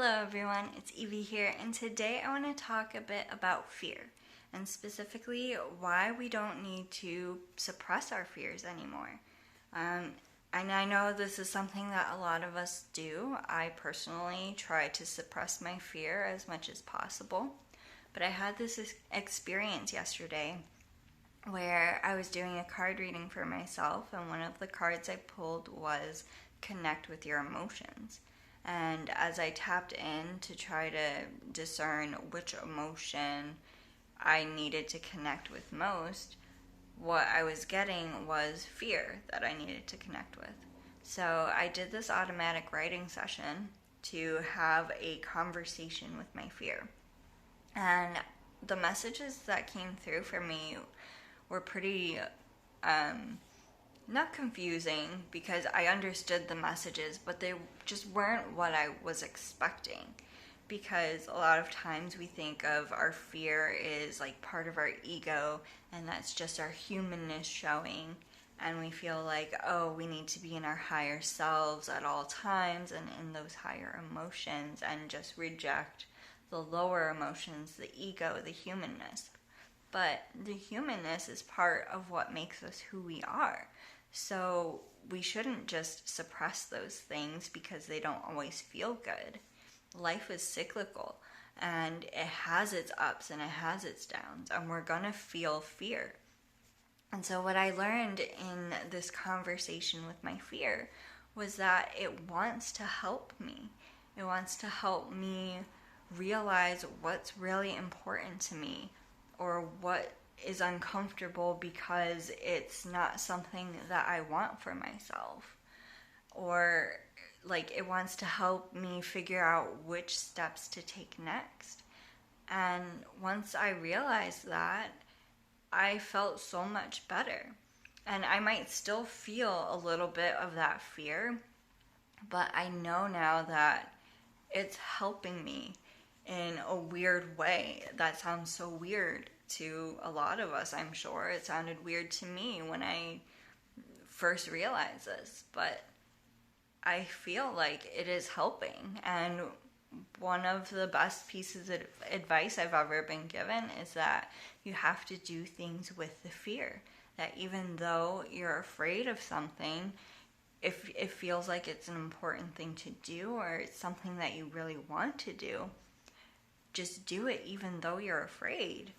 Hello everyone, it's Evie here, and today I want to talk a bit about fear, and specifically why we don't need to suppress our fears anymore. And I know this is something that a lot of us do. I personally try to suppress my fear as much as possible, but I had this experience yesterday where I was doing a card reading for myself, and one of the cards I pulled was Connect with Your Emotions. And as I tapped in to try to discern which emotion I needed to connect with most, what I was getting was fear that I needed to connect with. So I did this automatic writing session to have a conversation with my fear. And the messages that came through for me were pretty not confusing, because I understood the messages, but they just weren't what I was expecting. Because a lot of times we think of our fear is like part of our ego, and that's just our humanness showing, and we feel like, oh, we need to be in our higher selves at all times and in those higher emotions, and just reject the lower emotions, the ego, the humanness. But the humanness is part of what makes us who we are. So we shouldn't just suppress those things because they don't always feel good. Life is cyclical, and it has its ups and it has its downs, and we're gonna feel fear. And so what I learned in this conversation with my fear was that it wants to help me. It wants to help me realize what's really important to me, or what is uncomfortable because it's not something that I want for myself. Or like it wants to help me figure out which steps to take next. And once I realized that, I felt so much better. And I might still feel a little bit of that fear, but I know now that it's helping me in a weird way. That sounds so weird to a lot of us, I'm sure. It sounded weird to me when I first realized this, but I feel like it is helping. And one of the best pieces of advice I've ever been given is that you have to do things with the fear. That even though you're afraid of something, if it feels like it's an important thing to do, or it's something that you really want to do, just do it even though you're afraid.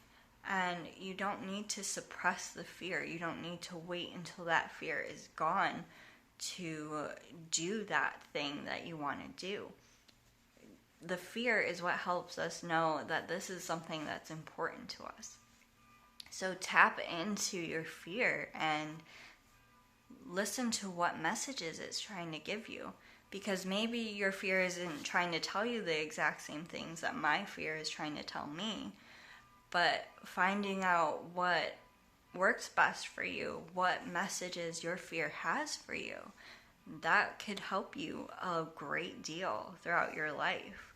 And you don't need to suppress the fear. You don't need to wait until that fear is gone to do that thing that you want to do. The fear is what helps us know that this is something that's important to us. So tap into your fear and listen to what messages it's trying to give you. Because maybe your fear isn't trying to tell you the exact same things that my fear is trying to tell me. But finding out what works best for you, what messages your fear has for you, that could help you a great deal throughout your life.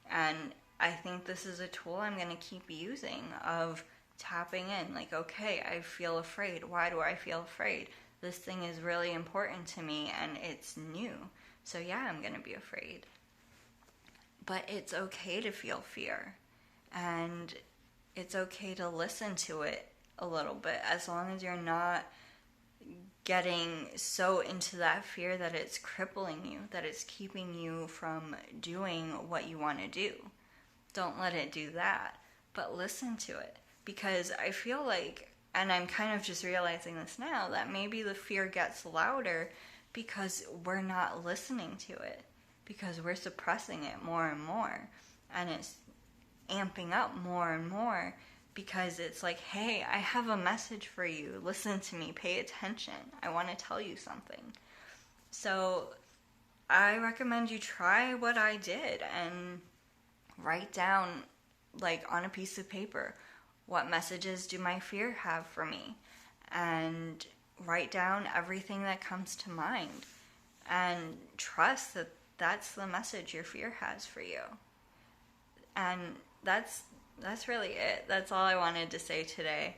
And I think this is a tool I'm going to keep using, of tapping in, like, okay, I feel afraid. Why do I feel afraid? This thing is really important to me and it's new. So yeah, I'm going to be afraid. But it's okay to feel fear. And it's okay to listen to it a little bit, as long as you're not getting so into that fear that it's crippling you, that it's keeping you from doing what you want to do. Don't let it do that, but listen to it. Because I feel like, and I'm kind of just realizing this now, that maybe the fear gets louder because we're not listening to it, because we're suppressing it more and more, and it's amping up more and more, because it's like, hey, I have a message for you. Listen to me. Pay attention. I want to tell you something. So I recommend you try what I did and write down, like on a piece of paper, what messages do my fear have for me? And write down everything that comes to mind. And trust that that's the message your fear has for you. And that's really it. That's all I wanted to say today.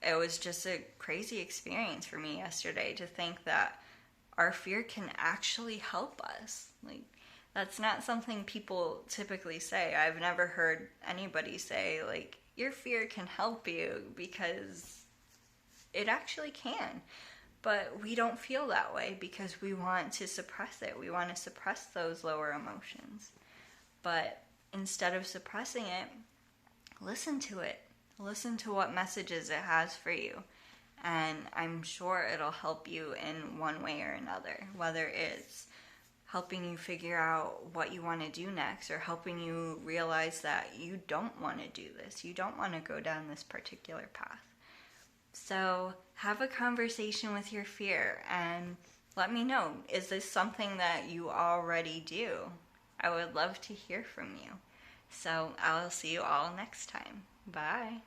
It was just a crazy experience for me yesterday to think that our fear can actually help us. Like, That's not something people typically say. I've never heard anybody say, like, your fear can help you, because it actually can. But we don't feel that way because we want to suppress it. We want to suppress those lower emotions. But instead of suppressing it, listen to it. Listen to what messages it has for you. And I'm sure it'll help you in one way or another, whether it's helping you figure out what you want to do next, or helping you realize that you don't want to do this. You don't want to go down this particular path. So have a conversation with your fear and let me know, is this something that you already do? I would love to hear from you. So I'll see you all next time. Bye.